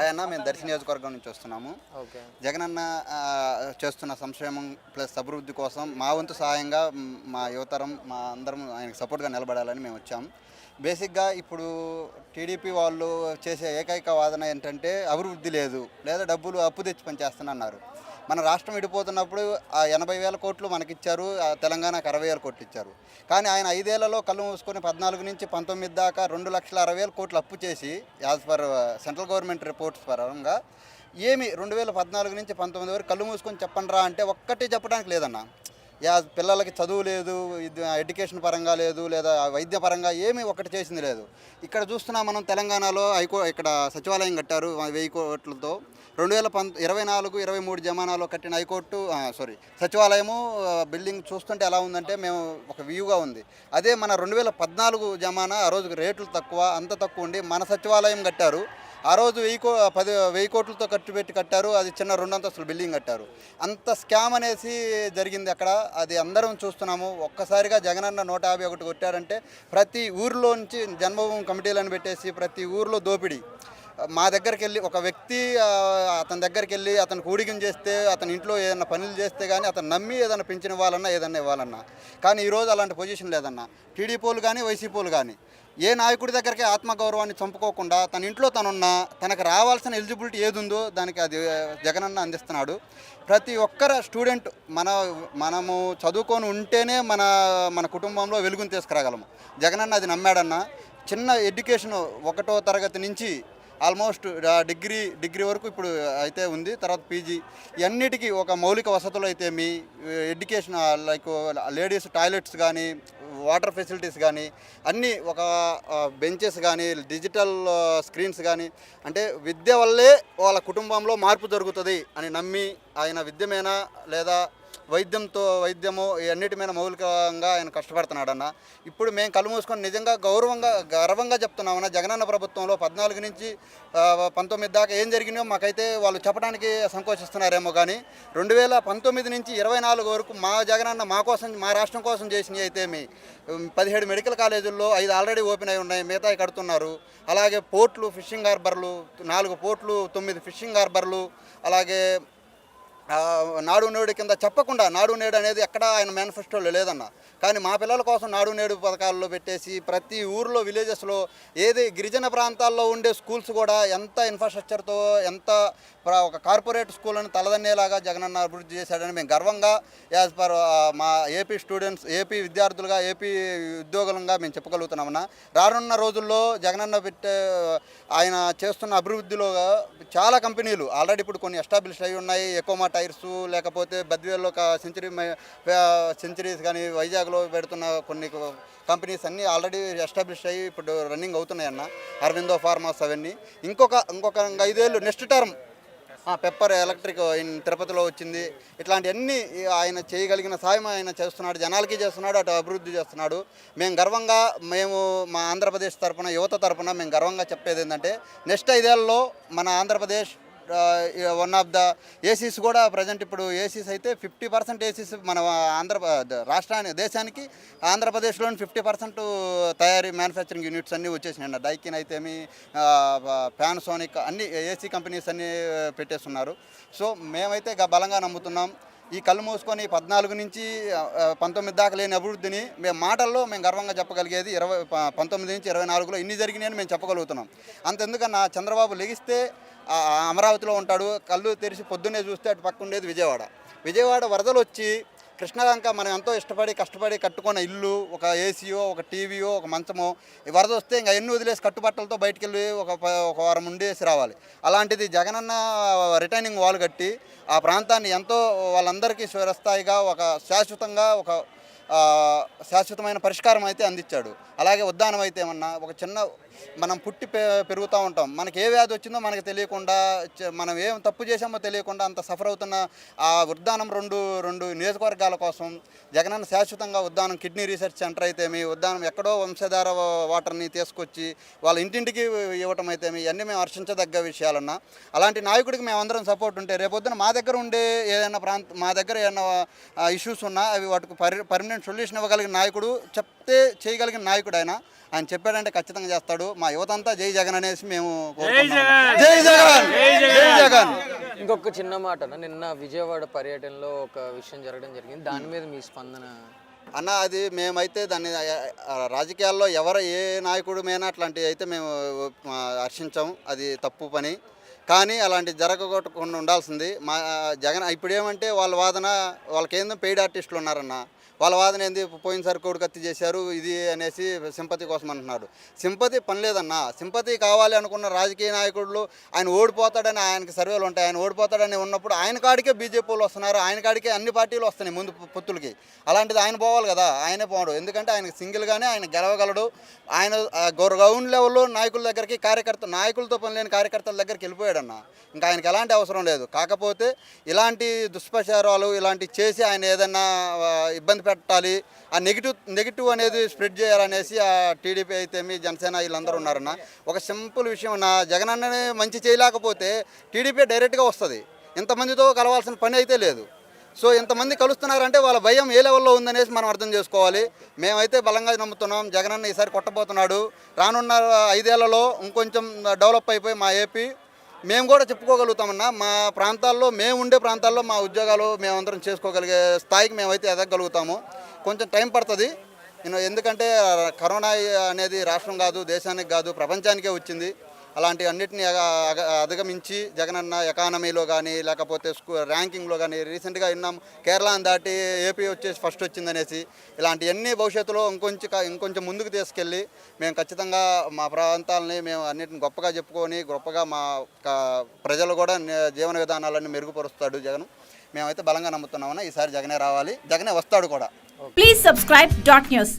ఆయన మేము దర్శి నియోజకవర్గం నుంచి వస్తున్నాము. ఓకే. జగనన్న చేస్తున్న సంక్షేమం ప్లస్ అభివృద్ధి కోసం మా వంతు సహాయంగా మా యువతరం మా అందరం ఆయనకు సపోర్ట్గా నిలబడాలని మేము వచ్చాము. బేసిక్గా ఇప్పుడు టీడీపీ వాళ్ళు చేసే ఏకైక వాదన ఏంటంటే అభివృద్ధి లేదు, లేదా డబ్బులు అప్పు తెచ్చి పనిచేస్తున్నారు. మన రాష్ట్రం విడిపోతున్నప్పుడు ఆ 80,000 కోట్లు మనకిచ్చారు, తెలంగాణకు 60,000 కోట్లు ఇచ్చారు. కానీ ఆయన 5 ఏళ్లలో కళ్ళు మూసుకొని 14 నుంచి 19 దాకా 2,60,000 కోట్లు అప్పు చేసి as per central government reports పరంగా ఏమి 2014 నుంచి 19 వరకు కళ్ళు మూసుకొని చెప్పండిరా అంటే ఒక్కటి చెప్పడానికి లేదన్న. పిల్లలకి చదువు లేదు, ఎడ్యుకేషన్ పరంగా లేదు, లేదా వైద్య పరంగా ఏమీ ఒకటి చేసింది లేదు. ఇక్కడ చూస్తున్నాం మనం తెలంగాణలో ఇక్కడ సచివాలయం కట్టారు 1,000 కోట్లతో. 2024-23 జమానాలో కట్టిన సచివాలయము బిల్డింగ్ చూస్తుంటే ఎలా ఉందంటే మేము ఒక వ్యూగా ఉంది. అదే మన 2014 జమానా ఆ రోజుకి రేట్లు తక్కువ, అంత తక్కువ ఉండి మన సచివాలయం కట్టారు. ఆ రోజు 10,000 కోట్లతో కట్టారు. అది చిన్న 2 అంతస్తుల బిల్డింగ్ కట్టారు. అంత స్కామ్ అనేసి జరిగింది అక్కడ. అది అందరం చూస్తున్నాము. ఒక్కసారిగా జగనన్న 151 కొట్టారంటే ప్రతి ఊరిలో నుంచి జన్మభూమి కమిటీలను పెట్టేసి ప్రతి ఊరిలో దోపిడీ. మా దగ్గరికి వెళ్ళి ఒక వ్యక్తి అతని దగ్గరికి వెళ్ళి అతనికి ఊడిగం చేస్తే, అతని ఇంట్లో ఏదైనా పనులు చేస్తే కానీ అతను నమ్మి ఏదైనా పెన్షన్ ఇవ్వాలన్నా ఏదన్నా ఇవ్వాలన్నా. కానీ ఈరోజు అలాంటి పొజిషన్ లేదన్న. టీడీపీలు కానీ వైసీపీలు కానీ ఏ నాయకుడి దగ్గరికి ఆత్మగౌరవాన్ని చంపుకోకుండా తన ఇంట్లో తనకు రావాల్సిన ఎలిజిబిలిటీ ఏది ఉందో దానికి అది జగనన్న అందిస్తున్నాడు. ప్రతి ఒక్కరు స్టూడెంట్ మనము చదువుకొని ఉంటేనే మన కుటుంబంలో వెలుగుని తీసుకురాగలము. జగనన్న అది నమ్మాడన్న. చిన్న ఎడ్యుకేషన్ 1వ తరగతి నుంచి ఆల్మోస్ట్ డిగ్రీ వరకు ఇప్పుడు అయితే ఉంది. తర్వాత పీజీ ఇవన్నిటికీ ఒక మౌలిక వసతులు అయితే ఎడ్యుకేషన్ లైక్ లేడీస్ టాయిలెట్స్ కానీ, వాటర్ ఫెసిలిటీస్ కానీ అన్నీ, ఒక బెంచెస్ కానీ, డిజిటల్ స్క్రీన్స్ కానీ, అంటే విద్య వల్లే వాళ్ళ కుటుంబంలో మార్పు జరుగుతుంది అని నమ్మి ఆయన విద్యమేనా లేదా వైద్యము అన్నిటి మీద మౌలికంగా ఆయన కష్టపడుతున్నాడన్న. ఇప్పుడు మేము కళ్ళు మూసుకొని నిజంగా గర్వంగా చెప్తున్నామన్న. జగనన్న ప్రభుత్వంలో 14 నుంచి 19 దాకా ఏం జరిగినాయో మాకైతే వాళ్ళు చెప్పడానికి సంకోచిస్తున్నారేమో. కానీ 2019 నుంచి 24 వరకు మా జగనన్న మా కోసం, మా రాష్ట్రం కోసం చేసినవి అయితే 17 మెడికల్ కాలేజీల్లో 5 ఆల్రెడీ ఓపెన్ అయి ఉన్నాయి, మిగతాయి కడుతున్నారు. అలాగే పోర్ట్లు, ఫిషింగ్ హార్బర్లు 4 పోర్ట్లు, 9 ఫిషింగ్ హార్బర్లు, అలాగే నాడు నేడు కింద చెప్పకుండా, నాడు నేడు అనేది ఎక్కడ ఆయన మేనిఫెస్టోలో లేదన్న. కానీ మా పిల్లల కోసం నాడు నేడు పథకాల్లో పెట్టేసి ప్రతి ఊర్లో విలేజెస్లో గిరిజన ప్రాంతాల్లో ఉండే స్కూల్స్ కూడా ఎంత ఇన్ఫ్రాస్ట్రక్చర్తో, ఎంత ఒక కార్పొరేట్ స్కూల్ అని తలదన్నేలాగా జగనన్న అభివృద్ధి చేశాడని మేము గర్వంగా యాజ్ పర్ మా ఏపీ స్టూడెంట్స్, ఏపీ విద్యార్థులుగా, ఏపీ ఉద్యోగులంగా మేము చెప్పగలుగుతున్నామన్నా. రానున్న రోజుల్లో జగనన్న ఆయన చేస్తున్న అభివృద్ధిలో చాలా కంపెనీలు ఆల్రెడీ ఇప్పుడు కొన్ని ఎస్టాబ్లిష్ అయి ఉన్నాయి. ఎకోమా టైర్సు, లేకపోతే బద్వేల్లో ఒక సెంచరీస్ కానీ, వైజాగ్లో పెడుతున్న కొన్ని కంపెనీస్ అన్నీ ఆల్రెడీ ఎస్టాబ్లిష్ అయ్యి ఇప్పుడు రన్నింగ్ అవుతున్నాయన్న. అరవిందో ఫార్మాస్ అవన్నీ. ఇంకొక 5 ఏళ్ళు నెక్స్ట్ టర్మ్ పెప్పర్ ఎలక్ట్రిక్ తిరుపతిలో వచ్చింది. ఇట్లాంటివన్నీ ఆయన చేయగలిగిన సాయం ఆయన చేస్తున్నాడు, జనాలకి చేస్తున్నాడు, అటు అభివృద్ధి చేస్తున్నాడు. మేము మా ఆంధ్రప్రదేశ్ తరఫున, యువత తరఫున మేము గర్వంగా చెప్పేది ఏంటంటే నెక్స్ట్ 5 ఏళ్ళలో మన Andhra Pradesh one of the ACs కూడా ప్రజెంట్ ఇప్పుడు ఏసీస్ అయితే 50% ఏసీస్ మన దేశానికి ఆంధ్రప్రదేశ్లోని 50% తయారీ మ్యానుఫ్యాక్చరింగ్ యూనిట్స్ అన్నీ వచ్చేసినాయి. డైకిన్ అయితేమి, పానాసోనిక్ అన్ని ఏసీ కంపెనీస్ అన్నీ పెట్టేస్తున్నారు. సో మేమైతే బలంగా నమ్ముతున్నాం. ఈ కళ్ళు మూసుకొని 14 నుంచి 19 దాకా లేని అభివృద్ధిని మాటల్లో మేము గర్వంగా చెప్పగలిగేది 19 నుంచి 24లో ఇన్ని జరిగినాయని మేము చెప్పగలుగుతున్నాం. అంతెందుకన్నా చంద్రబాబు లెగిస్తే అమరావతిలో ఉంటాడు, కళ్ళు తెరిచి పొద్దున్నే చూస్తే అటు పక్క ఉండేది విజయవాడ వరదలు వచ్చి కృష్ణలంక మనం ఎంతో కష్టపడి కట్టుకున్న ఇల్లు, ఒక ఏసీయో, ఒక టీవీయో, ఒక మంచమో వరద వస్తే ఇంకా ఎన్ని వదిలేసి కట్టుబట్టలతో బయటికి వెళ్ళి ఒక వారం ఉండేసి రావాలి. అలాంటిది జగనన్న రిటైనింగ్ వాల్ కట్టి ఆ ప్రాంతాన్ని ఎంతో వాళ్ళందరికీ చిరస్థాయిగా ఒక శాశ్వతమైన పరిష్కారం అయితే అందించాడు. అలాగే ఉద్దానం అయితే ఏమన్నా ఒక చిన్న మనం పుట్టి పెరుగుతూ ఉంటాం, మనకి ఏ వ్యాధి వచ్చిందో మనకు తెలియకుండా, మనం ఏం తప్పు చేసామో తెలియకుండా అంత సఫర్ అవుతున్న ఆ ఉద్దానం రెండు నియోజకవర్గాల కోసం జగనన్న శాశ్వతంగా ఉద్దానం కిడ్నీ రీసెర్చ్ సెంటర్ అయితే ఉద్దానం ఎక్కడో వంశధార వాటర్ని తీసుకొచ్చి వాళ్ళ ఇంటింటికి ఇవ్వటం అయితే ఇవన్నీ మేము హర్షించదగ్గ విషయాలన్నా. అలాంటి నాయకుడికి మేమందరం సపోర్ట్ ఉంటే రేపొద్దున మా దగ్గర ఉండే మా దగ్గర ఏదైనా ఇష్యూస్ ఉన్నా అవి వాటికి పర్మనెంట్ పర్మనెంట్ సొల్యూషన్ ఇవ్వగలిగిన నాయకుడు, చెప్తే చేయగలిగిన నాయకుడు ఆయన చెప్పాడంటే ఖచ్చితంగా చేస్తాడు. మా యువత అంతా జై జగన్ అనేసి మేము కోరుకుంటున్నాం. జై జగన్, జై జగన్. ఇంకొక చిన్న మాట, నిన్న విజయవాడ పర్యటనలో ఒక విషయం జరగడం జరిగింది, దాని మీద మీ స్పందన? అన్న అది మేమైతే దాన్ని రాజకీయాల్లో ఎవరు ఏ నాయకుడు మీద అట్లాంటివి అయితే మేము హర్షించాం, అది తప్పు పని. కానీ అలాంటి జరగకుండా ఉండాల్సింది. మా జగన్ ఇప్పుడు ఏమంటే వాళ్ళ వాదన, వాళ్ళకేందో పెయిడ్ ఆర్టిస్టులు ఉన్నారన్న, వాళ్ళ వాదన ఏంది, పోయినసారి కోడి కత్తి చేశారు ఇది అనేసి సింపతి కోసం అంటున్నాడు. సింపతి పని లేదన్నా. సింపతి కావాలి అనుకున్న రాజకీయ నాయకులు ఆయన ఓడిపోతాడని ఆయనకి సర్వేలు ఉంటాయి. ఆయన ఓడిపోతాడని ఉన్నప్పుడు ఆయన కాడికే బీజేపీలు వస్తున్నారు, ఆయన కాడికే అన్ని పార్టీలు వస్తున్నాయి ముందు పొత్తులకి. అలాంటిది ఆయన పోవాలి కదా, ఆయనే పోవడు. ఎందుకంటే ఆయన సింగిల్గానే ఆయన గెలవగలడు. ఆయన గ్రౌండ్ లెవెల్లో నాయకుల దగ్గరికి, నాయకులతో పని లేని కార్యకర్తల దగ్గరికి వెళ్ళిపోయాడన్న. ఇంకా ఆయనకి ఎలాంటి అవసరం లేదు. కాకపోతే ఇలాంటి దుష్ప్రచారాలు ఇలాంటివి చేసి ఆయన ఏదైనా ఇబ్బంది పెట్టాలి, ఆ నెగిటివ్ అనేది స్ప్రెడ్ చేయాలనేసి ఆ టీడీపీ అయితేమి జనసేన వీళ్ళందరూ ఉన్నారన్న. ఒక సింపుల్ విషయం అన్న, జగన్ అన్నని మంచి చేయలేకపోతే టీడీపీ డైరెక్ట్గా వస్తుంది. ఇంతమందితో కలవాల్సిన పని అయితే లేదు. సో ఇంతమంది కలుస్తున్నారంటే వాళ్ళ భయం ఏ లెవెల్లో ఉందనేసి మనం అర్థం చేసుకోవాలి. మేమైతే బలంగా నమ్ముతున్నాం, జగనన్న ఈసారి కొట్టబోతున్నాడు. రానున్న 5 ఏళ్లలో ఇంకొంచెం డెవలప్ అయిపోయి మా ఏపీ మేము కూడా చెప్పుకోగలుగుతామన్నా. మా ప్రాంతాల్లో, మేము ఉండే ప్రాంతాల్లో మా ఉద్యోగాలు మేమందరం చేసుకోగలిగే స్థాయికి మేమైతే ఎదగలుగుతాము. కొంచెం టైం పడుతుంది. ఎందుకంటే కరోనా అనేది రాష్ట్రం కాదు, దేశానికి కాదు, ప్రపంచానికే వచ్చింది. అలాంటి అన్నిటిని అధిగమించి జగనన్న ఎకానమీలో కానీ లేకపోతే ర్యాంకింగ్లో కానీ రీసెంట్గా విన్నాం, కేరళను దాటి ఏపీ వచ్చేసి ఫస్ట్ వచ్చిందనేసి. ఇలాంటివన్నీ భవిష్యత్తులో ఇంకొంచెం ముందుకు తీసుకెళ్ళి మేము ఖచ్చితంగా మా ప్రాంతాలని మేము అన్నిటిని గొప్పగా చెప్పుకొని, గొప్పగా మా ప్రజలు కూడా జీవన విధానాలన్నీ మెరుగుపరుస్తాడు జగన్. మేమైతే బలంగా నమ్ముతున్నామన్నా ఈసారి జగనే రావాలి, జగనే వస్తాడు కూడా. Please subscribe .news.